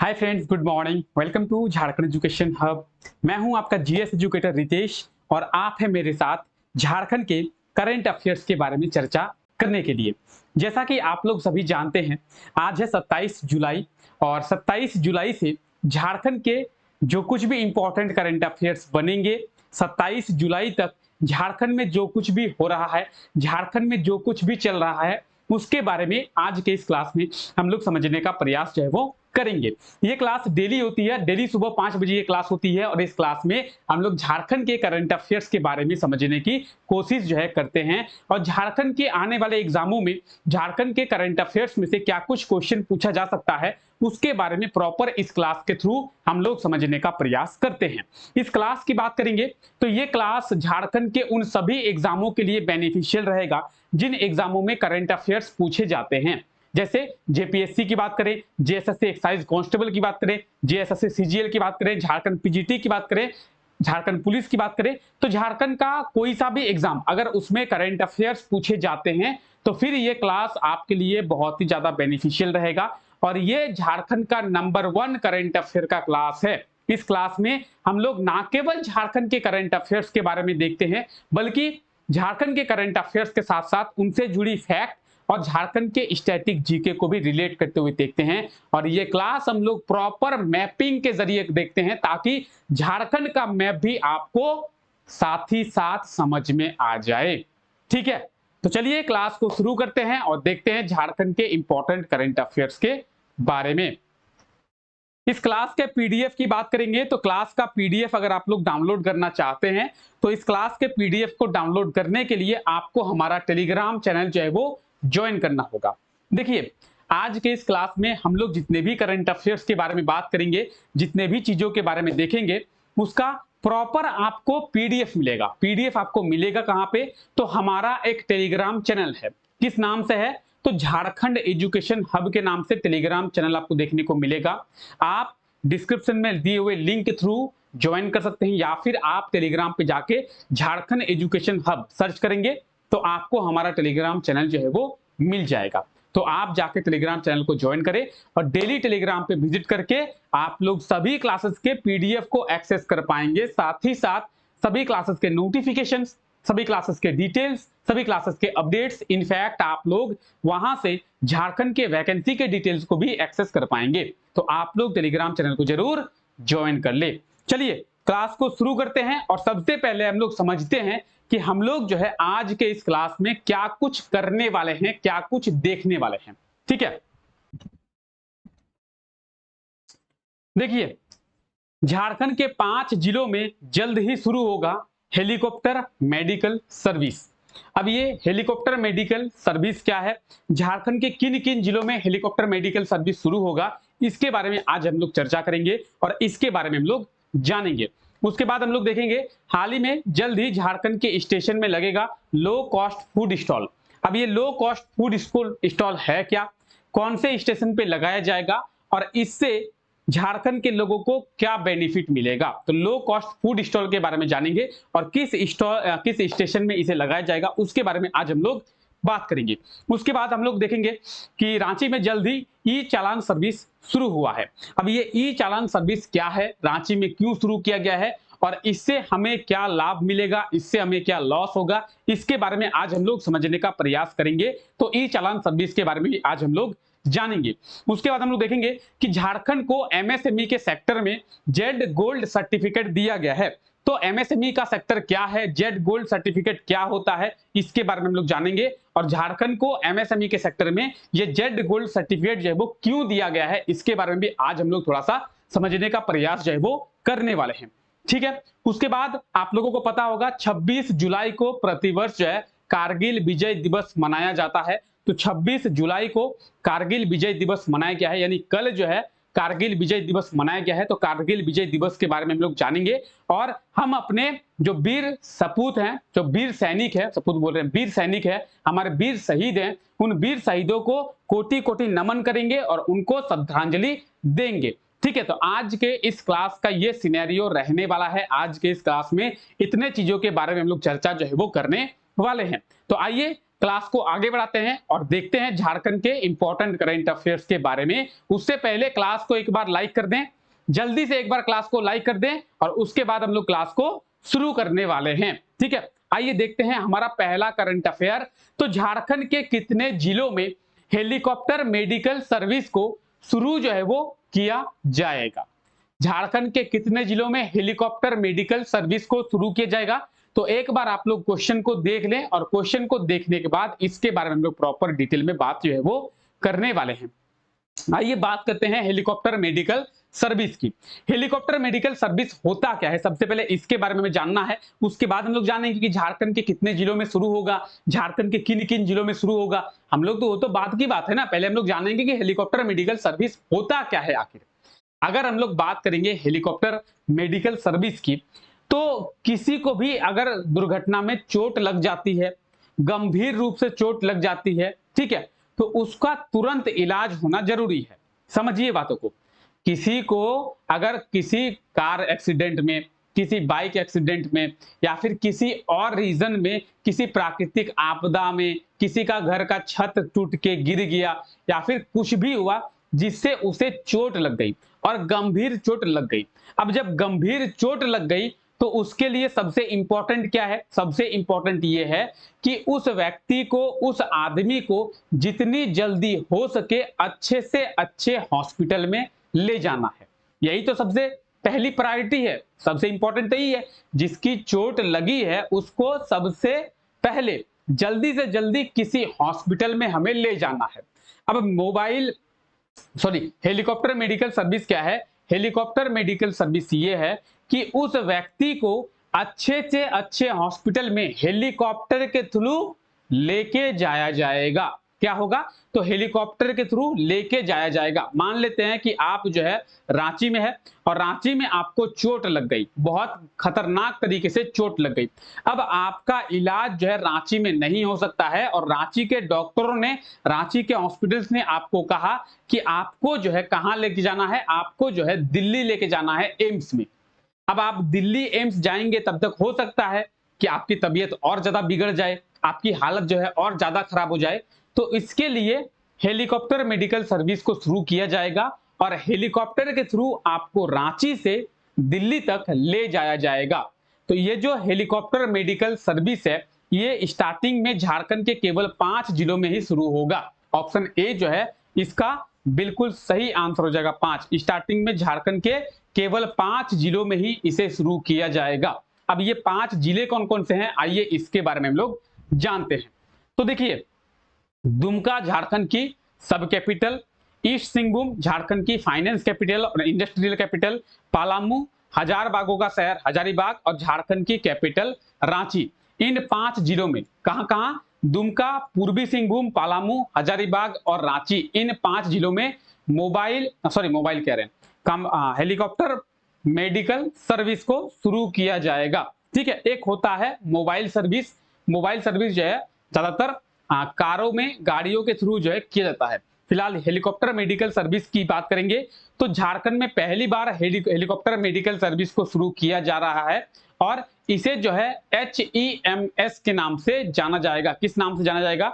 Hi friends, good morning. Welcome to Jharkhand education hub. मैं हूं आपका जीएस एजुकेटर रितेश और आप हैं मेरे साथ झारखंड के करंट अफेयर्स के बारे में चर्चा करने के लिए। जैसा कि आप लोग सभी जानते हैं, आज है 27 जुलाई और 27 जुलाई से झारखंड के जो कुछ भी इंपॉर्टेंट करंट अफेयर्स बनेंगे, 27 जुलाई तक झारखंड में जो कुछ भी हो रहा है, झारखंड में जो कुछ भी चल रहा है, उसके बारे में आज के इस क्लास में हम लोग समझने का प्रयास जो है वो करेंगे। ये क्लास डेली होती है, डेली सुबह 5 बजे ये क्लास होती है और इस क्लास में हम लोग झारखंड के करंट अफेयर्स के बारे में समझने की कोशिश जो है करते हैं और झारखंड के आने वाले एग्जामों में झारखंड के करंट अफेयर्स में से क्या कुछ क्वेश्चन पूछा जा सकता है उसके बारे में प्रॉपर इस क्लास के थ्रू हम लोग समझने का प्रयास करते हैं। इस क्लास की बात करेंगे तो ये क्लास झारखंड के उन सभी एग्जामों के लिए बेनिफिशियल रहेगा जिन एग्जामों में करंट अफेयर्स पूछे जाते हैं। जैसे जेपीएससी की बात करें, जेएसएससी एक्साइज कांस्टेबल की बात करें, जेएसएससी सीजीएल की बात करें, झारखंड पीजीटी की बात करें, झारखंड पुलिस की बात करें, तो झारखंड का कोई सा भी एग्जाम अगर उसमें करंट अफेयर्स पूछे जाते हैं तो फिर ये क्लास आपके लिए बहुत ही ज्यादा बेनिफिशियल रहेगा और ये झारखंड का नंबर 1 करंट अफेयर का क्लास है। इस क्लास में हम लोग ना केवल झारखंड के करंट अफेयर्स के बारे में देखते हैं बल्कि झारखंड के करंट अफेयर्स के साथ साथ उनसे जुड़ी फैक्ट और झारखंड के स्टैटिक जीके को भी रिलेट करते हुए देखते हैं और ये क्लास हम लोग प्रॉपर मैपिंग के जरिए देखते हैं ताकि झारखंड का मैप भी आपको साथ ही साथ समझ में आ जाए। ठीक है, तो चलिए क्लास को शुरू करते हैं और देखते हैं झारखंड के इंपॉर्टेंट करंट अफेयर्स के बारे में। इस क्लास के पीडीएफ की बात करेंगे तो क्लास का पीडीएफ अगर आप लोग डाउनलोड करना चाहते हैं तो इस क्लास के पीडीएफ को डाउनलोड करने के लिए आपको हमारा टेलीग्राम चैनल जो है वो ज्वाइन करना होगा। देखिए, आज के इस क्लास में हम लोग जितने भी करंट अफेयर्स के बारे में बात करेंगे, जितने भी चीजों के बारे में देखेंगे, उसका प्रॉपर आपको पीडीएफ मिलेगा। पीडीएफ आपको मिलेगा कहां पे? तो हमारा एक टेलीग्राम चैनल है। किस नाम से है? तो झारखंड एजुकेशन हब के नाम से टेलीग्राम चैनल आपको देखने को मिलेगा। आप डिस्क्रिप्शन में दिए हुए लिंक के थ्रू ज्वाइन कर सकते हैं या फिर आप टेलीग्राम पे जाके झारखंड एजुकेशन हब सर्च करेंगे तो आपको हमारा टेलीग्राम चैनल जो है वो मिल जाएगा। तो आप जाके टेलीग्राम चैनल को ज्वाइन करें और डेली टेलीग्राम पे विजिट करके आप लोग सभी क्लासेस के पीडीएफ को एक्सेस कर पाएंगे, साथ ही साथ सभी क्लासेस के नोटिफिकेशंस, सभी क्लासेस के डिटेल्स, सभी क्लासेस के अपडेट्स, इनफैक्ट आप लोग वहां से झारखंड के वैकेंसी के डिटेल्स को भी एक्सेस कर पाएंगे। तो आप लोग टेलीग्राम चैनल को जरूर ज्वाइन कर ले। चलिए क्लास को शुरू करते हैं और सबसे पहले हम लोग समझते हैं कि हम लोग जो है आज के इस क्लास में क्या कुछ करने वाले हैं, क्या कुछ देखने वाले हैं। ठीक है, देखिए, झारखंड के 5 जिलों में जल्द ही शुरू होगा हेलीकॉप्टर मेडिकल सर्विस। अब ये हेलीकॉप्टर मेडिकल सर्विस क्या है, झारखंड के किन किन जिलों में हेलीकॉप्टर मेडिकल सर्विस शुरू होगा, इसके बारे में आज हम लोग चर्चा करेंगे और इसके बारे में हम लोग जानेंगे। उसके बाद हम लोग देखेंगे हाल ही में जल्द ही झारखंड के स्टेशन में लगेगा लो कॉस्ट फूड स्टॉल। अब ये लो कॉस्ट फूड स्टॉल है क्या, कौन से स्टेशन पे लगाया जाएगा और इससे झारखंड के लोगों को क्या बेनिफिट मिलेगा। तो लो कॉस्ट फूड स्टॉल के बारे में जानेंगे और किस स्टेशन में इसे लगाया जाएगा उसके बारे में आज हम लोग बात करेंगे। उसके बाद हम लोग देखेंगे कि रांची में जल्द ही ई चालान सर्विस शुरू हुआ है। अब ये ई चालान सर्विस क्या है, रांची में क्यों शुरू किया गया है और इससे हमें क्या लाभ मिलेगा, इससे हमें क्या लॉस होगा, इसके बारे में आज हम लोग समझने का प्रयास करेंगे। तो ई चालान सर्विस के बारे में भी आज हम लोग जानेंगे। उसके बाद हम लोग देखेंगे कि झारखंड को एमएसएमई के सेक्टर में जेड गोल्ड सर्टिफिकेट दिया गया है। तो एमएसएमई का सेक्टर क्या है, जेड गोल्ड सर्टिफिकेट क्या होता है, इसके बारे में हम लोग जानेंगे और झारखंड को एमएसएमई के सेक्टर में ये जेड गोल्ड सर्टिफिकेट जो है वो क्यों दिया गया है, इसके बारे में भी आज हम लोग थोड़ा सा समझने का प्रयास जो है वो करने वाले हैं। ठीक है, उसके बाद आप लोगों को पता होगा 26 जुलाई को प्रतिवर्ष जो है कारगिल विजय दिवस मनाया जाता है। तो 26 जुलाई को कारगिल विजय दिवस मनाया गया है, यानी कल जो है कारगिल विजय दिवस मनाया गया है। तो कारगिल विजय दिवस के बारे में हम लोग जानेंगे और हम अपने जो वीर सपूत हैं, जो वीर सैनिक है, सपूत बोल रहे हैं, वीर सैनिक है, हमारे वीर शहीद हैं, उन वीर शहीदों को कोटि कोटि नमन करेंगे और उनको श्रद्धांजलि देंगे। ठीक है, तो आज के इस क्लास का ये सिनेरियो रहने वाला है। आज के इस क्लास में इतने चीजों के बारे में हम लोग चर्चा जो है वो करने वाले हैं। तो आइए क्लास को आगे बढ़ाते हैं और देखते हैं झारखंड के इंपॉर्टेंट करंट अफेयर्स के बारे में। उससे पहले क्लास को एक बार लाइक कर दें, जल्दी से एक बार क्लास को लाइक कर दें और उसके बाद हम लोग क्लास को शुरू करने वाले हैं। ठीक है, आइए देखते हैं हमारा पहला करंट अफेयर। तो झारखंड के कितने जिलों में हेलीकॉप्टर मेडिकल सर्विस को शुरू जो है वो किया जाएगा? झारखंड के कितने जिलों में हेलीकॉप्टर मेडिकल सर्विस को शुरू किया जाएगा? तो एक बार आप लोग क्वेश्चन को देख लें और क्वेश्चन को देखने के बाद इसके बारे में हम लोग प्रॉपर डिटेल में बात जो है वो करने वाले हैं। आइए बात करते हैं हेलीकॉप्टर मेडिकल सर्विस की। हेलीकॉप्टर मेडिकल सर्विस होता क्या है, सबसे पहले इसके बारे में हमें जानना है। उसके बाद हम लोग जानेंगे कि झारखंड के कितने जिलों में शुरू होगा, झारखंड के किन किन जिलों में शुरू होगा। हम लोग तो वो तो बात की बात है ना, पहले हम लोग जानेंगे कि हेलीकॉप्टर मेडिकल सर्विस होता क्या है आखिर। अगर हम लोग बात करेंगे हेलीकॉप्टर मेडिकल सर्विस की, तो किसी को भी अगर दुर्घटना में चोट लग जाती है, गंभीर रूप से चोट लग जाती है, ठीक है, तो उसका तुरंत इलाज होना जरूरी है। समझिए बातों को। किसी को अगर किसी कार एक्सीडेंट में, किसी बाइक एक्सीडेंट में या फिर किसी और रीजन में, किसी प्राकृतिक आपदा में, किसी का घर का छत टूट के गिर गया या फिर कुछ भी हुआ जिससे उसे चोट लग गई और गंभीर चोट लग गई। अब जब गंभीर चोट लग गई तो उसके लिए सबसे इंपॉर्टेंट क्या है? सबसे इंपॉर्टेंट ये है कि उस व्यक्ति को, उस आदमी को जितनी जल्दी हो सके अच्छे से अच्छे हॉस्पिटल में ले जाना है। यही तो सबसे पहली प्रायोरिटी है, सबसे इंपॉर्टेंट यही है। जिसकी चोट लगी है उसको सबसे पहले जल्दी से जल्दी किसी हॉस्पिटल में हमें ले जाना है। अब हेलीकॉप्टर मेडिकल सर्विस क्या है? हेलीकॉप्टर मेडिकल सर्विस ये है कि उस व्यक्ति को अच्छे से अच्छे हॉस्पिटल में हेलीकॉप्टर के थ्रू लेके जाया जाएगा। क्या होगा? तो हेलीकॉप्टर के थ्रू लेके जाया जाएगा। मान लेते हैं कि आप जो है रांची में है और रांची में आपको चोट लग गई, बहुत खतरनाक तरीके से चोट लग गई। अब आपका इलाज जो है रांची में नहीं हो सकता है और रांची के डॉक्टरों ने, रांची के हॉस्पिटल्स ने आपको कहा कि आपको जो है कहां लेके जाना है? आपको जो है दिल्ली लेके जाना है, एम्स में। अब आप दिल्ली एम्स जाएंगे तब तक हो सकता है कि आपकी तबीयत और ज्यादा बिगड़ जाए, आपकी हालत जो है और ज्यादा खराब हो जाए। तो इसके लिए हेलीकॉप्टर मेडिकल सर्विस को शुरू किया जाएगा और हेलीकॉप्टर के थ्रू आपको रांची से दिल्ली तक ले जाया जाएगा। तो ये जो हेलीकॉप्टर मेडिकल सर्विस है, ये स्टार्टिंग में झारखंड के केवल 5 जिलों में ही शुरू होगा। ऑप्शन ए जो है इसका बिल्कुल सही आंसर हो जाएगा, 5। स्टार्टिंग में झारखंड के केवल 5 जिलों में ही इसे शुरू किया जाएगा। अब ये 5 जिले कौन कौन से हैं, आइए इसके बारे में हम लोग जानते हैं। तो देखिए, दुमका झारखंड की सब कैपिटल, ईस्ट सिंहभूम झारखंड की फाइनेंस कैपिटल और इंडस्ट्रियल कैपिटल, पालामू हजार बागों का शहर हजारीबाग और झारखंड की कैपिटल रांची। इन 5 जिलों में कहां-कहां? दुमका, पूर्वी सिंहभूम, पालामू, हजारीबाग और रांची, इन 5 जिलों में हेलीकॉप्टर मेडिकल सर्विस को शुरू किया जाएगा। ठीक है, एक होता है मोबाइल सर्विस। मोबाइल सर्विस जो है ज्यादातर कारों में, गाड़ियों के थ्रू जो है किया जाता है। फिलहाल हेलीकॉप्टर मेडिकल सर्विस की बात करेंगे तो झारखंड में पहली बार हेलीकॉप्टर मेडिकल सर्विस को शुरू किया जा रहा है और इसे जो है HEMS के नाम से जाना जाएगा। किस नाम से जाना जाएगा?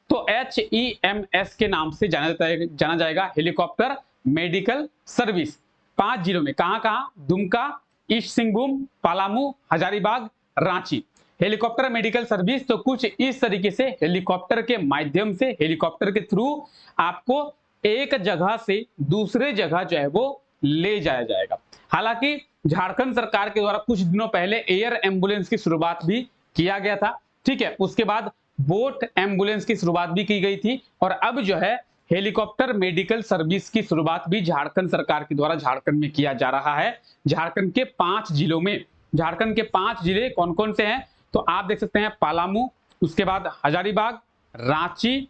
तो HEMS के नाम से जाना जाएगा हेलीकॉप्टर मेडिकल सर्विस। 5 जिलों में कहां-कहां? Dumka, East Singhbhum, Palamu, Hazaribagh, Ranchi. Helicopter medical service तो कुछ इस तरीके से हेलीकॉप्टर के माध्यम से, हेलीकॉप्टर के थ्रू आपको एक जगह से दूसरे जगह जो है वो ले जाया जाएगा। हालांकि झारखंड सरकार के द्वारा कुछ दिनों पहले एयर एम्बुलेंस की शुरुआत भी किया गया था। ठीक है, उसके बाद बोट एम्बुलेंस की शुरुआत भी की गई थी और अब जो है हेलीकॉप्टर मेडिकल सर्विस की शुरुआत भी झारखंड सरकार के द्वारा झारखंड में किया जा रहा है। झारखंड के 5 जिलों में। झारखंड के 5 जिले कौन कौन से हैं? तो आप देख सकते हैं पालामू, उसके बाद हजारीबाग, रांची,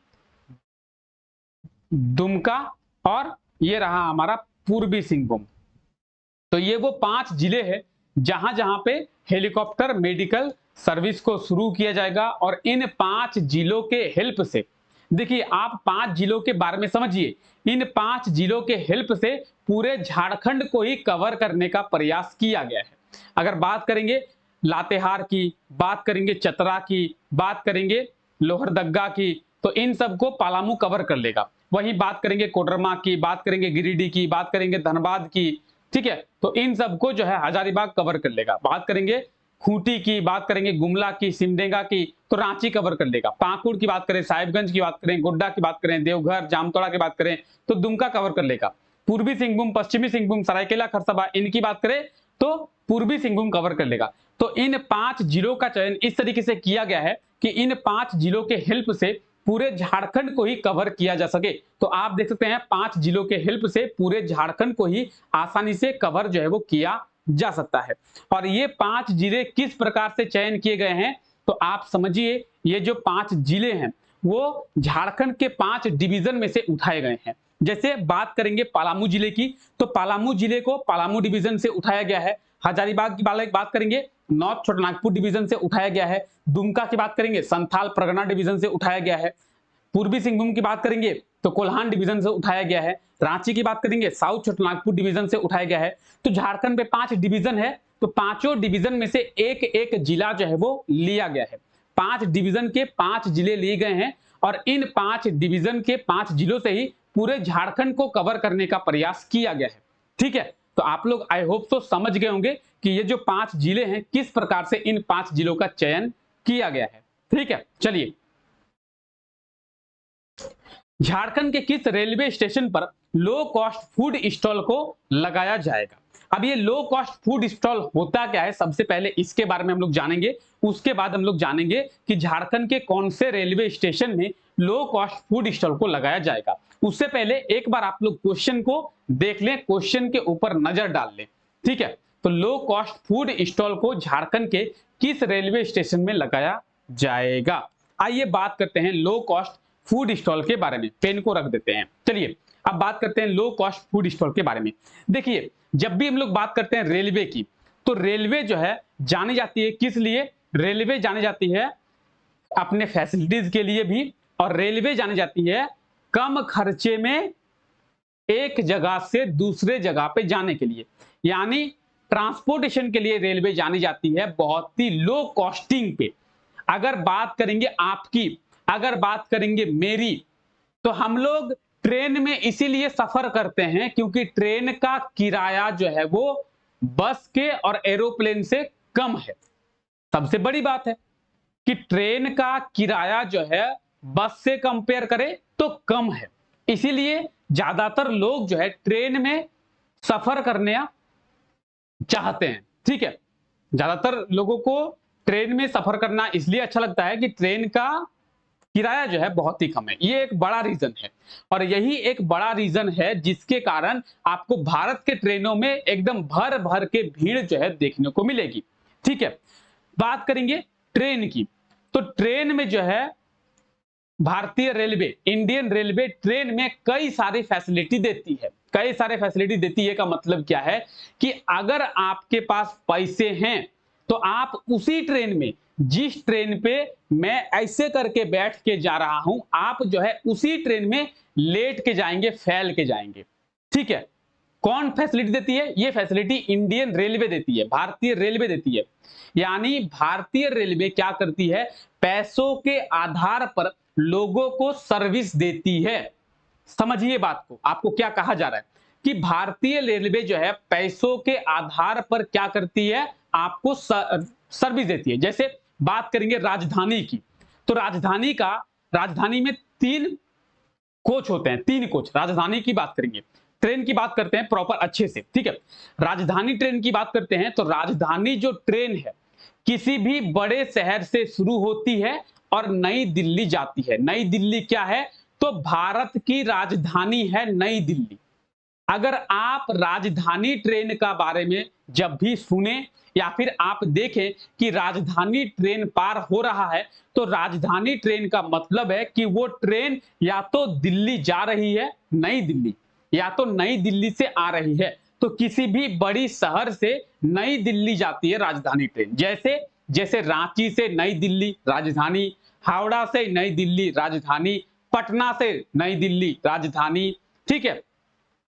दुमका और ये रहा हमारा पूर्वी सिंहभूम। तो ये वो 5 जिले हैं जहां जहां पे हेलीकॉप्टर मेडिकल सर्विस को शुरू किया जाएगा और इन 5 जिलों के हेल्प से, देखिए आप 5 जिलों के बारे में समझिए, इन 5 जिलों के हेल्प से पूरे झारखंड को ही कवर करने का प्रयास किया गया है। अगर बात करेंगे लातेहार की, बात करेंगे चतरा की, बात करेंगे लोहरदग्गा की, तो इन सबको पलामू कवर कर लेगा। वहीं बात करेंगे कोडरमा की, बात करेंगे गिरिडीह की, बात करेंगे धनबाद की, ठीक है, तो इन सबको जो है हजारीबाग कवर कर लेगा। बात करेंगे खूंटी की, बात करेंगे गुमला की, सिमडेगा की, तो रांची कवर कर लेगा। पाकुड़ की बात करें, साहिबगंज की बात करें, गोड्डा की बात करें, देवघर, जामताड़ा की बात करें, तो दुमका कवर कर लेगा। पूर्वी सिंहभूम, पश्चिमी सिंहभूम, सरायकेला खरसावां, इनकी बात करें तो पूर्वी सिंहभूम कवर कर लेगा। तो इन 5 जिलों का चयन इस तरीके से किया गया है कि इन 5 जिलों के हेल्प से पूरे झारखंड को ही कवर किया जा सके। तो आप देख सकते हैं 5 जिलों के हेल्प से पूरे झारखंड को ही आसानी से कवर जो है वो किया जा सकता है। और ये 5 जिले किस प्रकार से चयन किए गए हैं, तो आप समझिए ये जो 5 जिले हैं वो झारखंड के 5 डिवीजन में से उठाए गए हैं। जैसे बात करेंगे पलामू जिले की, तो पलामू जिले को पलामू डिवीजन से उठाया गया है। हजारीबाग की बात करेंगे, नॉर्थ छोटानागपुर डिवीजन से उठाया गया है। दुमका की बात करेंगे, संथाल परगना डिवीजन से उठाया गया है। पूर्वी सिंहभूम की बात करेंगे तो कोल्हान डिवीजन से उठाया गया है। रांची की बात करेंगे, साउथ छोटानागपुर डिवीजन से उठाया गया है। तो झारखंड में 5 डिवीजन है, तो पांचों डिवीजन में से एक एक जिला जो है वो लिया गया है। 5 डिवीजन के 5 जिले लिए गए हैं और इन 5 डिवीजन के 5 जिलों से ही पूरे झारखंड को कवर करने का प्रयास किया गया है। ठीक है, तो आप लोग आई होप तो समझ गए होंगे कि ये जो 5 जिले हैं किस प्रकार से इन 5 जिलों का चयन किया गया है। ठीक है, चलिए, झारखंड के किस रेलवे स्टेशन पर लो कॉस्ट फूड स्टॉल को लगाया जाएगा। अब ये लो कॉस्ट फूड स्टॉल होता क्या है, सबसे पहले इसके बारे में हम लोग जानेंगे। उसके बाद हम लोग जानेंगे कि झारखंड के कौन से रेलवे स्टेशन में लो कॉस्ट फूड स्टॉल को लगाया जाएगा। उससे पहले एक बार आप लोग क्वेश्चन को देख लें, क्वेश्चन के ऊपर नजर डाल लें। ठीक है, तो लो कॉस्ट फूड स्टॉल को झारखंड के किस रेलवे स्टेशन में लगाया जाएगा। आइए बात करते हैं लो कॉस्ट फूड स्टॉल के बारे में। पेन को रख देते हैं। चलिए अब बात करते हैं लो कॉस्ट फूड स्टॉल के बारे में। देखिए, जब भी हम लोग बात करते हैं रेलवे की, तो रेलवे जो है जानी जाती है किस लिए। रेलवे जानी जाती है अपने फैसिलिटीज के लिए भी, और रेलवे जानी जाती है कम खर्चे में एक जगह से दूसरे जगह पे जाने के लिए, यानी ट्रांसपोर्टेशन के लिए रेलवे जानी जाती है बहुत ही लो कॉस्टिंग पे। अगर बात करेंगे आपकी, अगर बात करेंगे मेरी, तो हम लोग ट्रेन में इसीलिए सफर करते हैं क्योंकि ट्रेन का किराया जो है वो बस के और एरोप्लेन से कम है। सबसे बड़ी बात है कि ट्रेन का किराया जो है बस से कंपेयर करें तो कम है, इसीलिए ज्यादातर लोग जो है ट्रेन में सफर करने चाहते हैं। ठीक है, ज्यादातर लोगों को ट्रेन में सफर करना इसलिए अच्छा लगता है कि ट्रेन का किराया जो है बहुत ही कम है। ये एक बड़ा रीजन है, और यही एक बड़ा रीजन है जिसके कारण आपको भारत के ट्रेनों में एकदम भर भर के भीड़ जो है देखने को मिलेगी। ठीक है, बात करेंगे ट्रेन की, तो ट्रेन में जो है भारतीय रेलवे, इंडियन रेलवे ट्रेन में कई सारी फैसिलिटी देती है। कई सारे फैसिलिटी देती है का मतलब क्या है कि अगर आपके पास पैसे हैं तो आप उसी ट्रेन में, जिस ट्रेन पे मैं ऐसे करके बैठ के जा रहा हूं, आप जो है उसी ट्रेन में लेट के जाएंगे, फैल के जाएंगे। ठीक है, कौन फैसिलिटी देती है? ये फैसिलिटी इंडियन रेलवे देती है, भारतीय रेलवे देती है। यानी भारतीय रेलवे क्या करती है, पैसों के आधार पर लोगों को सर्विस देती है। समझिए बात को, आपको क्या कहा जा रहा है कि भारतीय रेलवे जो है पैसों के आधार पर क्या करती है, आपको सर्विस देती है। जैसे बात करेंगे राजधानी की, तो राजधानी में 3 कोच होते हैं, 3 कोच। राजधानी की बात करेंगे, ट्रेन की बात करते हैं प्रॉपर अच्छे से। ठीक है, राजधानी ट्रेन की बात करते हैं तो राजधानी जो ट्रेन है किसी भी बड़े शहर से शुरू होती है और नई दिल्ली जाती है। नई दिल्ली क्या है, तो भारत की राजधानी है नई दिल्ली। अगर आप राजधानी ट्रेन का बारे में जब भी सुने या फिर आप देखें कि राजधानी ट्रेन पार हो रहा है, तो राजधानी ट्रेन का मतलब है कि वो ट्रेन या तो दिल्ली जा रही है, नई दिल्ली, या तो नई दिल्ली से आ रही है। तो किसी भी बड़ी शहर से नई दिल्ली जाती है राजधानी ट्रेन। जैसे रांची से नई दिल्ली राजधानी, हावड़ा से नई दिल्ली राजधानी, पटना से नई दिल्ली राजधानी। ठीक है,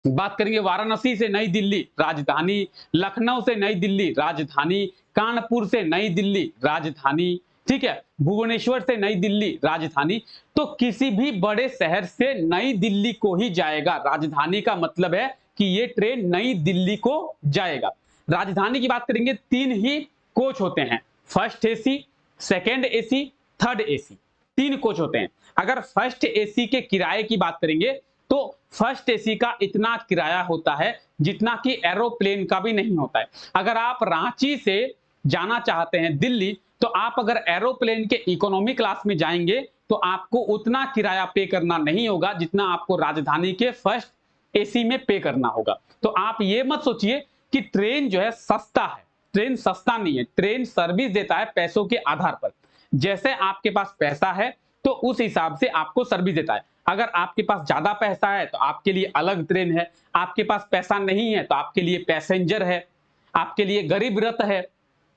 बात करेंगे वाराणसी से नई दिल्ली राजधानी, लखनऊ से नई दिल्ली राजधानी, कानपुर से नई दिल्ली राजधानी, ठीक है, भुवनेश्वर से नई दिल्ली राजधानी, तो किसी भी बड़े शहर से नई दिल्ली को ही जाएगा। राजधानी का मतलब है कि ये ट्रेन नई दिल्ली को जाएगा। राजधानी की बात करेंगे, 3 ही कोच होते हैं, first AC, second AC, third AC, 3 coach होते हैं। अगर फर्स्ट एसी के किराए की बात करेंगे तो फर्स्ट एसी का इतना किराया होता है जितना कि एरोप्लेन का भी नहीं होता है। अगर आप रांची से जाना चाहते हैं दिल्ली, तो आप अगर एरोप्लेन के इकोनॉमी क्लास में जाएंगे तो आपको उतना किराया पे करना नहीं होगा जितना आपको राजधानी के फर्स्ट एसी में पे करना होगा। तो आप ये मत सोचिए कि ट्रेन जो है सस्ता है, ट्रेन सस्ता नहीं है, ट्रेन सर्विस देता है पैसों के आधार पर। जैसे आपके पास पैसा है तो उस हिसाब से आपको सर्विस देता है। अगर आपके पास ज्यादा पैसा है तो आपके लिए अलग ट्रेन है, आपके पास पैसा नहीं है तो आपके लिए पैसेंजर है, आपके लिए गरीब रथ है,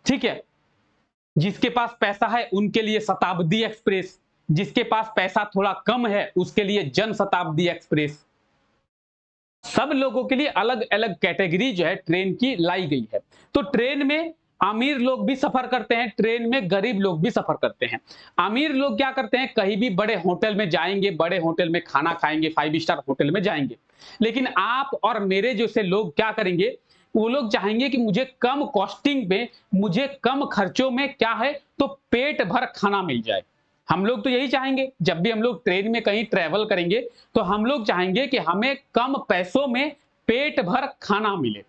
ठीक है। जिसके पास पैसा है उनके लिए शताब्दी एक्सप्रेस, जिसके पास पैसा थोड़ा कम है उसके लिए जन शताब्दी एक्सप्रेस। सब लोगों के लिए अलग अलग कैटेगरी जो है ट्रेन की लाई गई है। तो ट्रेन में अमीर लोग भी सफर करते हैं, ट्रेन में गरीब लोग भी सफर करते हैं। अमीर लोग क्या करते हैं, कहीं भी बड़े होटल में जाएंगे, बड़े होटल में खाना खाएंगे, 5 स्टार होटल में जाएंगे। लेकिन आप और मेरे जैसे लोग क्या करेंगे, वो लोग चाहेंगे कि मुझे कम कॉस्टिंग पे, मुझे कम खर्चों में क्या है तो पेट भर खाना मिल जाए। हम लोग तो यही चाहेंगे, जब भी हम लोग ट्रेन में कहीं ट्रेवल करेंगे तो हम लोग चाहेंगे कि हमें कम पैसों में पेट भर खाना मिले,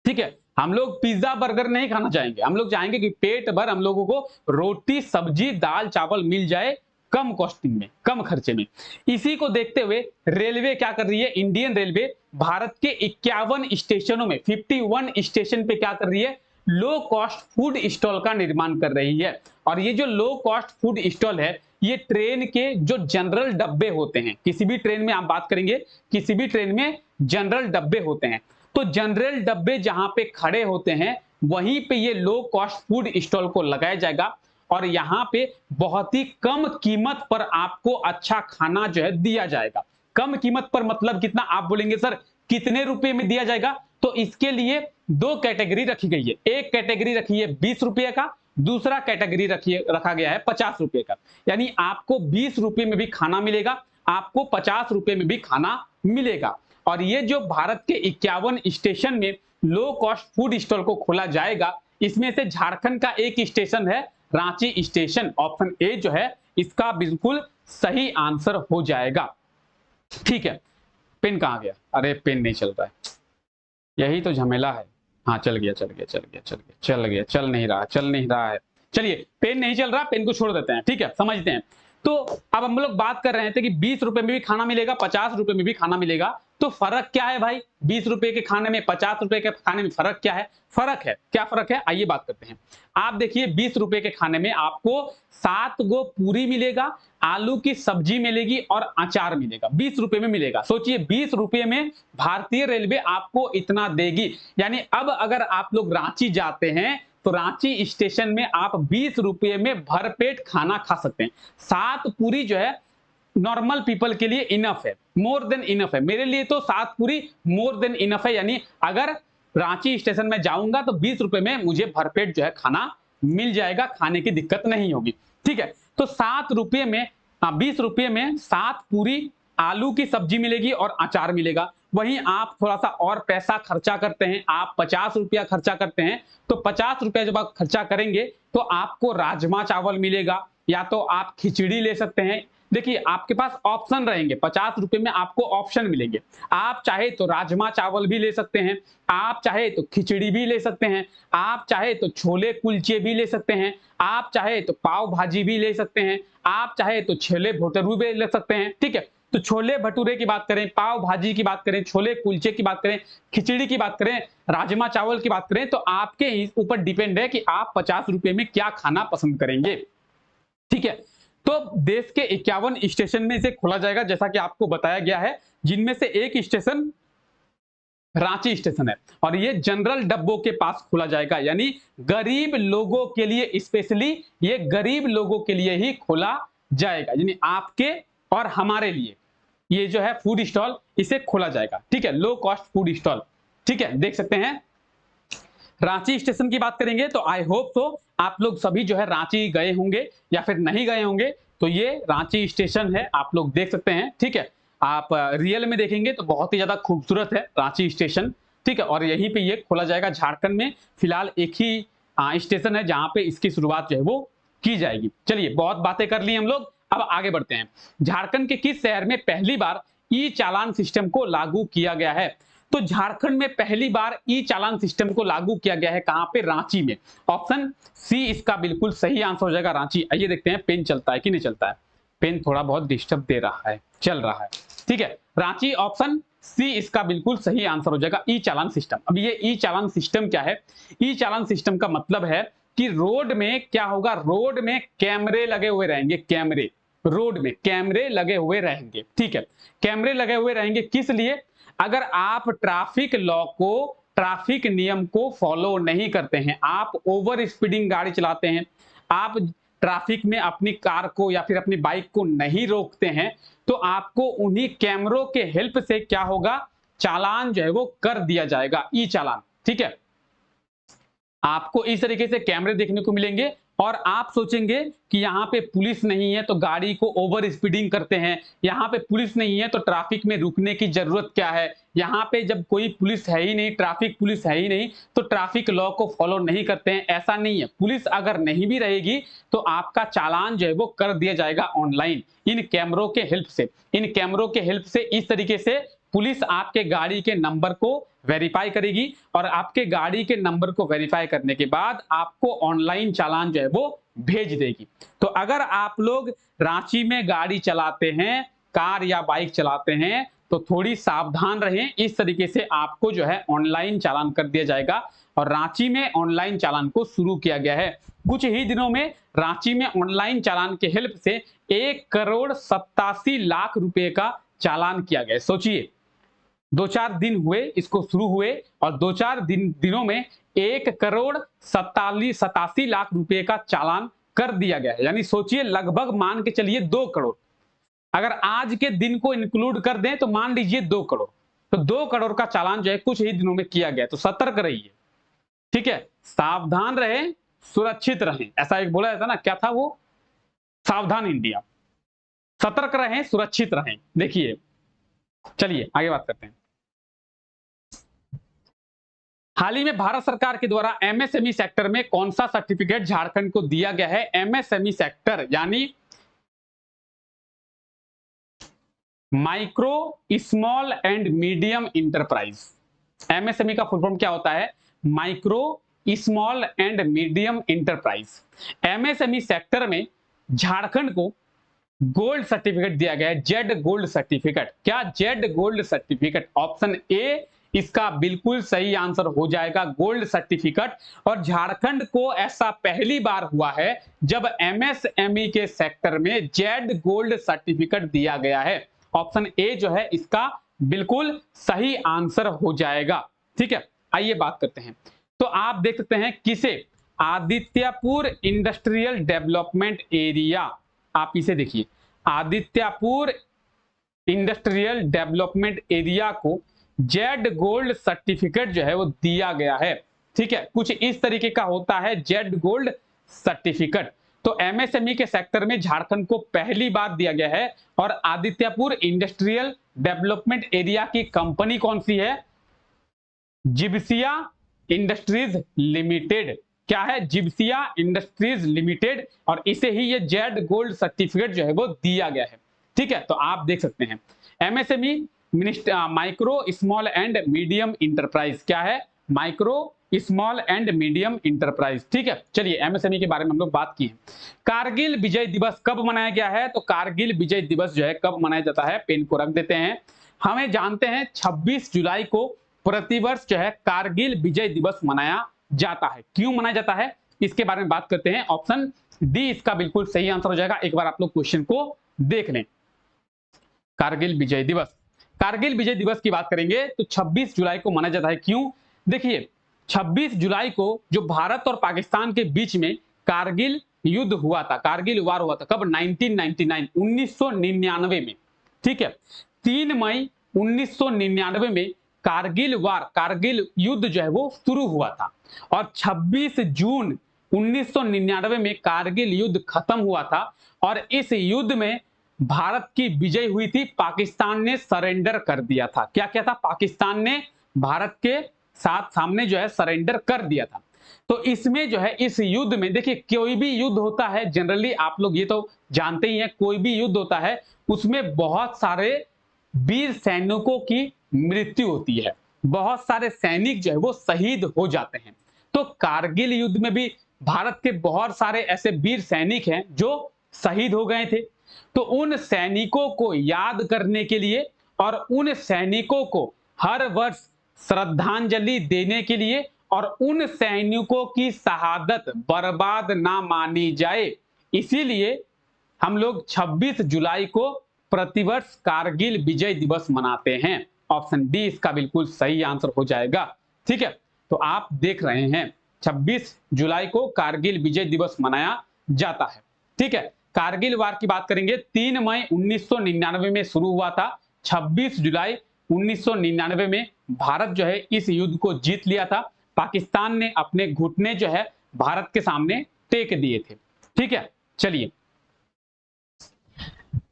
ठीक है। हम लोग पिज्जा बर्गर नहीं खाना चाहेंगे, हम लोग चाहेंगे कि पेट भर हम लोगों को रोटी सब्जी दाल चावल मिल जाए कम कॉस्टिंग में, कम खर्चे में। इसी को देखते हुए रेलवे क्या कर रही है, इंडियन रेलवे भारत के 51 स्टेशनों में 51 स्टेशन पे क्या कर रही है, लो कॉस्ट फूड स्टॉल का निर्माण कर रही है। और ये जो लो कॉस्ट फूड स्टॉल है, ये ट्रेन के जो जनरल डब्बे होते हैं, किसी भी ट्रेन में आप बात करेंगे, किसी भी ट्रेन में जनरल डब्बे होते हैं, तो जनरल डब्बे जहां पे खड़े होते हैं वहीं पे ये लो कॉस्ट फूड स्टॉल को लगाया जाएगा। और यहाँ पे बहुत ही कम कीमत पर आपको अच्छा खाना जो है दिया जाएगा। कम कीमत पर मतलब कितना, आप बोलेंगे सर कितने रुपए में दिया जाएगा, तो इसके लिए 2 कैटेगरी रखी गई है। एक कैटेगरी रखी है 20 रुपए का, दूसरा कैटेगरी रखा गया है 50 रुपए का। यानी आपको 20 रुपए में भी खाना मिलेगा, आपको 50 रुपए में भी खाना मिलेगा। और ये जो भारत के 51 स्टेशन में लो कॉस्ट फूड स्टॉल को खोला जाएगा, इसमें से झारखंड का एक स्टेशन है रांची स्टेशन। ऑप्शन ए जो है इसका बिल्कुल सही आंसर हो जाएगा, ठीक है। पेन कहां गया, अरे पेन नहीं चल रहा है, यही तो झमेला है। हाँ चल गया, चल गया, चल गया, चल गया, चल गया, चल नहीं रहा, चल नहीं रहा है। चलिए पेन नहीं चल रहा, पेन को छोड़ देते हैं, ठीक है, समझते हैं। तो अब हम लोग बात कर रहे थे कि 20 रुपए में भी खाना मिलेगा, 50 रुपए में भी खाना मिलेगा, तो फर्क क्या है भाई, 20 रुपए के खाने में 50 रुपए के खाने में फर्क क्या है? फर्क है, क्या फर्क है, आइए बात करते हैं। आप देखिए 20 रुपए के खाने में आपको 7 गो पूरी मिलेगा, आलू की सब्जी मिलेगी और अचार मिलेगा, 20 रुपए में मिलेगा। सोचिए 20 रुपए में भारतीय रेलवे आपको इतना देगी। यानी अब अगर आप लोग रांची जाते हैं तो रांची स्टेशन में आप 20 रुपए में भरपेट खाना खा सकते हैं। 7 पूरी जो है नॉर्मल पीपल के लिए इनफ है, मोर देन इनफ है। मेरे लिए तो 7 पूरी मोर देन इनफ है। यानी अगर रांची स्टेशन में जाऊंगा तो 20 रुपए में मुझे भरपेट जो है खाना मिल जाएगा, खाने की दिक्कत नहीं होगी, ठीक है। तो 7 रुपये में 20 रुपये में 7 पूरी आलू की सब्जी मिलेगी और अचार मिलेगा। वहीं आप थोड़ा सा और पैसा खर्चा करते हैं, आप 50 रुपया खर्चा करते हैं, तो 50 रुपया जब आप खर्चा करेंगे तो आपको राजमा चावल मिलेगा, या तो आप खिचड़ी ले सकते हैं। देखिए आपके पास ऑप्शन रहेंगे, 50 रुपए में आपको ऑप्शन मिलेंगे। आप चाहे तो राजमा चावल भी ले सकते हैं, आप चाहे तो खिचड़ी भी ले सकते हैं, आप चाहे तो छोले कुलचे भी ले सकते हैं, आप चाहे तो पाव भाजी भी ले सकते हैं, आप चाहे तो छोले भटूरे भी ले सकते हैं, ठीक है। तो छोले भटूरे की बात करें, पाव भाजी की बात करें, छोले कुलचे की बात करें, खिचड़ी की बात करें, राजमा चावल की बात करें, तो आपके ऊपर डिपेंड है कि आप 50 रुपए में क्या खाना पसंद करेंगे, ठीक है। तो देश के 51 स्टेशन में इसे खोला जाएगा, जैसा कि आपको बताया गया है, जिनमें से एक स्टेशन रांची स्टेशन है और ये जनरल डब्बों के पास खोला जाएगा। यानी गरीब लोगों के लिए, स्पेशली ये गरीब लोगों के लिए ही खोला जाएगा, यानी आपके और हमारे लिए ये जो है फूड स्टॉल इसे खोला जाएगा, ठीक है, लो कॉस्ट फूड स्टॉल, ठीक है। देख सकते हैं रांची स्टेशन की बात करेंगे तो आई होप सो आप लोग सभी जो है रांची गए होंगे या फिर नहीं गए होंगे, तो ये रांची स्टेशन है, आप लोग देख सकते हैं। ठीक है, आप रियल में देखेंगे तो बहुत ही ज्यादा खूबसूरत है रांची स्टेशन। ठीक है, और यहीं पे ये खोला जाएगा झारखंड में। फिलहाल एक ही स्टेशन है जहां पे इसकी शुरुआत जो है वो की जाएगी। चलिए, बहुत बातें कर ली हम लोग, अब आगे बढ़ते हैं। झारखंड के किस शहर में पहली बार ई चालान सिस्टम को लागू किया गया है? तो झारखंड में पहली बार ई चालान सिस्टम को लागू किया गया है, कहां पे? रांची में। ऑप्शन सी इसका बिल्कुल सही आंसर हो जाएगा, रांची। आइए देखते हैं पेन चलता है कि नहीं चलता है। पेन थोड़ा बहुत डिस्टर्ब दे रहा है, चल रहा है। ठीक है, रांची, ऑप्शन सी इसका बिल्कुल सही आंसर हो जाएगा, ई चालान सिस्टम। अब ये ई चालान सिस्टम क्या है? ई चालान सिस्टम का मतलब है कि रोड में क्या होगा, रोड में कैमरे लगे हुए रहेंगे, कैमरे, रोड में कैमरे लगे हुए रहेंगे। ठीक है, कैमरे लगे हुए रहेंगे किस लिए? अगर आप ट्रैफिक लॉ को, ट्रैफिक नियम को फॉलो नहीं करते हैं, आप ओवर स्पीडिंग गाड़ी चलाते हैं, आप ट्रैफिक में अपनी कार को या फिर अपनी बाइक को नहीं रोकते हैं, तो आपको उन्हीं कैमरों के हेल्प से क्या होगा, चालान जो है वो कर दिया जाएगा, ई चालान। ठीक है, आपको इस तरीके से कैमरे देखने को मिलेंगे और आप सोचेंगे कि यहाँ पे पुलिस नहीं है तो गाड़ी को ओवर स्पीडिंग करते हैं, यहाँ पे पुलिस नहीं है तो ट्रैफिक में रुकने की जरूरत क्या है, यहाँ पे जब कोई पुलिस है ही नहीं, ट्रैफिक पुलिस है ही नहीं, तो ट्रैफिक लॉ को फॉलो नहीं करते हैं। ऐसा नहीं है, पुलिस अगर नहीं भी रहेगी तो आपका चालान जो है वो कर दिया जाएगा ऑनलाइन, इन कैमरों के हेल्प से। इन कैमरों के हेल्प से इस तरीके से पुलिस आपके गाड़ी के नंबर को वेरीफाई करेगी और आपके गाड़ी के नंबर को वेरीफाई करने के बाद आपको ऑनलाइन चालान जो है वो भेज देगी। तो अगर आप लोग रांची में गाड़ी चलाते हैं, कार या बाइक चलाते हैं, तो थोड़ी सावधान रहें। इस तरीके से आपको जो है ऑनलाइन चालान कर दिया जाएगा और रांची में ऑनलाइन चालान को शुरू किया गया है। कुछ ही दिनों में रांची में ऑनलाइन चालान के हेल्प से 1,87,00,000 रुपए का चालान किया गया। सोचिए, 2-4 दिन हुए इसको शुरू हुए और 2-4 दिनों में 1,87,00,000 रुपए का चालान कर दिया गया है। यानी सोचिए, लगभग मान के चलिए 2 करोड़। अगर आज के दिन को इंक्लूड कर दें तो मान लीजिए 2 करोड़। तो 2 करोड़ का चालान जो है कुछ ही दिनों में किया गया। तो सतर्क रहिए। ठीक है, सावधान रहें, सुरक्षित रहें। ऐसा एक बोला जाता ना, क्या था वो? सावधान इंडिया। सतर्क रहें, सुरक्षित रहें। देखिए, चलिए आगे बात करते हैं। हाल ही में भारत सरकार के द्वारा एमएसएमई सेक्टर में कौन सा सर्टिफिकेट झारखंड को दिया गया है? एमएसएमई सेक्टर यानी micro small and medium enterprise. MSME का फुल फॉर्म क्या होता है? Micro small and medium enterprise. MSME sector में झारखंड को गोल्ड सर्टिफिकेट दिया गया है, जेड गोल्ड सर्टिफिकेट। क्या? Z gold certificate. Option A इसका बिल्कुल सही आंसर हो जाएगा, गोल्ड सर्टिफिकेट। और झारखंड को ऐसा पहली बार हुआ है जब एमएसएमई के सेक्टर में जेड गोल्ड सर्टिफिकेट दिया गया है। ऑप्शन ए जो है इसका बिल्कुल सही आंसर हो जाएगा। ठीक है, आइए बात करते हैं। तो आप देख सकते हैं किसे? Adityapur industrial development area. आप इसे देखिए, आदित्यपुर इंडस्ट्रियल डेवलपमेंट एरिया को जेड गोल्ड सर्टिफिकेट जो है वो दिया गया है। ठीक है, कुछ इस तरीके का होता है जेड गोल्ड सर्टिफिकेट। तो एमएसएमई के सेक्टर में झारखंड को पहली बार दिया गया है। और आदित्यपुर इंडस्ट्रियल डेवलपमेंट एरिया की कंपनी कौन सी है? जिप्सिया इंडस्ट्रीज लिमिटेड। क्या है? जिप्सिया इंडस्ट्रीज लिमिटेड। और इसे ही ये जेड गोल्ड सर्टिफिकेट जो है वो दिया गया है। ठीक है, तो आप देख सकते हैं MSME micro small and medium enterprise. क्या है? Micro small and medium enterprise. ठीक है, चलिए एमएसएमई के बारे में हम लोग बात की है। कारगिल विजय दिवस कब मनाया गया है? तो कारगिल विजय दिवस जो है कब मनाया जाता है? पेन को रख देते हैं। हमें जानते हैं 26 जुलाई को प्रतिवर्ष जो है कारगिल विजय दिवस मनाया जाता है। क्यों मनाया जाता है इसके बारे में बात करते हैं। ऑप्शन डी इसका बिल्कुल सही आंसर हो जाएगा। एक बार आप लोग क्वेश्चन को देख लें। कारगिल विजय दिवस, कारगिल विजय दिवस की बात करेंगे तो 26 जुलाई को मनाया जाता है। क्यों? देखिए, 26 जुलाई को जो भारत और पाकिस्तान के बीच में कारगिल युद्ध हुआ था, कारगिल वार हुआ था, कब? 1999 में। ठीक है, 3 मई 1999 में कारगिल वार, कारगिल युद्ध जो है वो शुरू हुआ था। और 26 जून 1999 में कारगिल युद्ध खत्म हुआ था और इस युद्ध में भारत की विजय हुई थी। पाकिस्तान ने सरेंडर कर दिया था। क्या क्या था? पाकिस्तान ने भारत के साथ सामने जो है सरेंडर कर दिया था। तो इसमें जो है इस युद्ध में देखिए, कोई भी युद्ध होता है जनरली आप लोग ये तो जानते ही हैं, कोई भी युद्ध होता है उसमें बहुत सारे वीर सैनिकों की मृत्यु होती है, बहुत सारे सैनिक जो है वो शहीद हो जाते हैं। तो कारगिल युद्ध में भी भारत के बहुत सारे ऐसे वीर सैनिक हैं जो शहीद हो गए थे। तो उन सैनिकों को याद करने के लिए और उन सैनिकों को हर वर्ष श्रद्धांजलि देने के लिए और उन सैनिकों की शहादत बर्बाद ना मानी जाए, इसीलिए हम लोग 26 जुलाई को प्रतिवर्ष कारगिल विजय दिवस मनाते हैं। ऑप्शन डी इसका बिल्कुल सही आंसर हो जाएगा। ठीक है, तो आप देख रहे हैं 26 जुलाई को कारगिल विजय दिवस मनाया जाता है। ठीक है, कारगिल वार की बात करेंगे, 3 मई 1999 में शुरू हुआ था। 26 जुलाई 1999 में भारत जो है इस युद्ध को जीत लिया था। पाकिस्तान ने अपने घुटने जो है भारत के सामने टेक दिए थे। ठीक है, चलिए,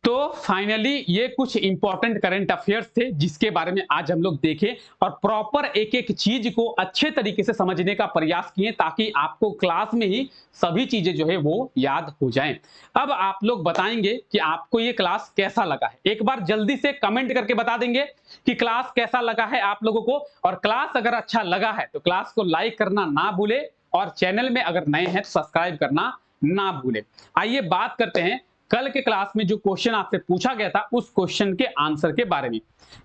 तो फाइनली ये कुछ इंपॉर्टेंट करंट अफेयर्स थे जिसके बारे में आज हम लोग देखें और प्रॉपर एक एक चीज को अच्छे तरीके से समझने का प्रयास किए ताकि आपको क्लास में ही सभी चीजें जो है वो याद हो जाएं। अब आप लोग बताएंगे कि आपको ये क्लास कैसा लगा है। एक बार जल्दी से कमेंट करके बता देंगे कि क्लास कैसा लगा है आप लोगों को, और क्लास अगर अच्छा लगा है तो क्लास को लाइक करना ना भूले और चैनल में अगर नए हैं तो सब्सक्राइब करना ना भूले। आइए बात करते हैं कल के क्लास में जो क्वेश्चन आपसे पूछा गया था उस क्वेश्चन के आंसर के बारे में।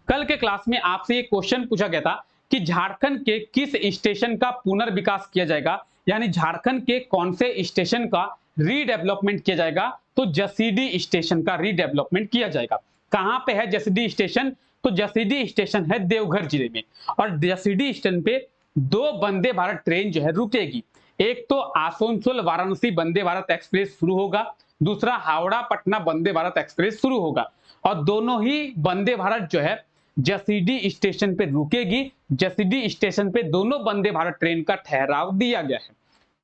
कल के क्लास में आपसे एक क्वेश्चन पूछा गया था कि झारखंड के किस स्टेशन का पुनर्विकास किया जाएगा, यानी झारखंड के कौन से स्टेशन का रीडेवलपमेंट किया जाएगा। तो जसीडीह स्टेशन का रीडेवलपमेंट किया जाएगा। कहां पे है जसीडीह स्टेशन? तो जसीडीह स्टेशन है देवघर जिले में, और जसीडीह स्टेशन पे 2 वंदे भारत ट्रेन जो है रुकेगी। एक तो आसनसोल वाराणसी वंदे भारत एक्सप्रेस शुरू होगा, दूसरा हावड़ा पटना वंदे भारत एक्सप्रेस शुरू होगा, और दोनों ही वंदे भारत जो है जसीडीह स्टेशन पे रुकेगी। जसीडीह स्टेशन पे दोनों वंदे भारत ट्रेन का ठहराव दिया गया है।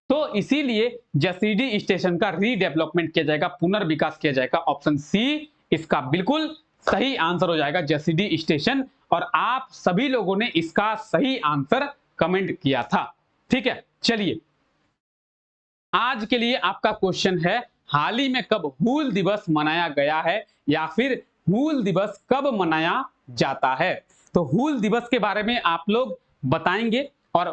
तो इसीलिए जसीडीह स्टेशन का रीडेवलपमेंट किया जाएगा, पुनर्विकास किया जाएगा। ऑप्शन सी इसका बिल्कुल सही आंसर हो जाएगा, जसीडीह स्टेशन। और आप सभी लोगों ने इसका सही आंसर कमेंट किया था। ठीक है, चलिए, आज के लिए आपका क्वेश्चन है, हाल ही में कब हूल दिवस मनाया गया है, या फिर हूल दिवस कब मनाया जाता है। तो हूल दिवस के बारे में आप लोग बताएंगे और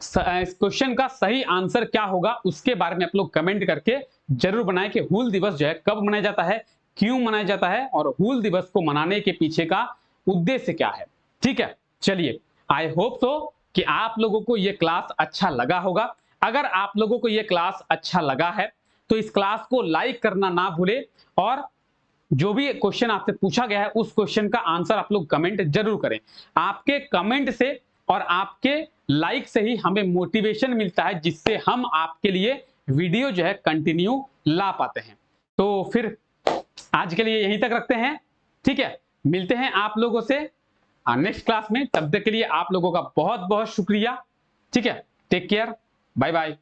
इस क्वेश्चन का सही आंसर क्या होगा उसके बारे में आप लोग कमेंट करके जरूर बनाएं कि हूल दिवस जो है कब मनाया जाता है, क्यों मनाया जाता है, और हूल दिवस को मनाने के पीछे का उद्देश्य क्या है। ठीक है, चलिए, आई होप सो कि आप लोगों को यह क्लास अच्छा लगा होगा। अगर आप लोगों को यह क्लास अच्छा लगा है तो इस क्लास को लाइक करना ना भूले, और जो भी क्वेश्चन आपसे पूछा गया है उस क्वेश्चन का आंसर आप लोग कमेंट जरूर करें। आपके कमेंट से और आपके लाइक से ही हमें मोटिवेशन मिलता है, जिससे हम आपके लिए वीडियो जो है कंटिन्यू ला पाते हैं। तो फिर आज के लिए यहीं तक रखते हैं। ठीक है, मिलते हैं आप लोगों से नेक्स्ट क्लास में। तब तक के लिए आप लोगों का बहुत बहुत शुक्रिया। ठीक है, टेक केयर, बाय बाय।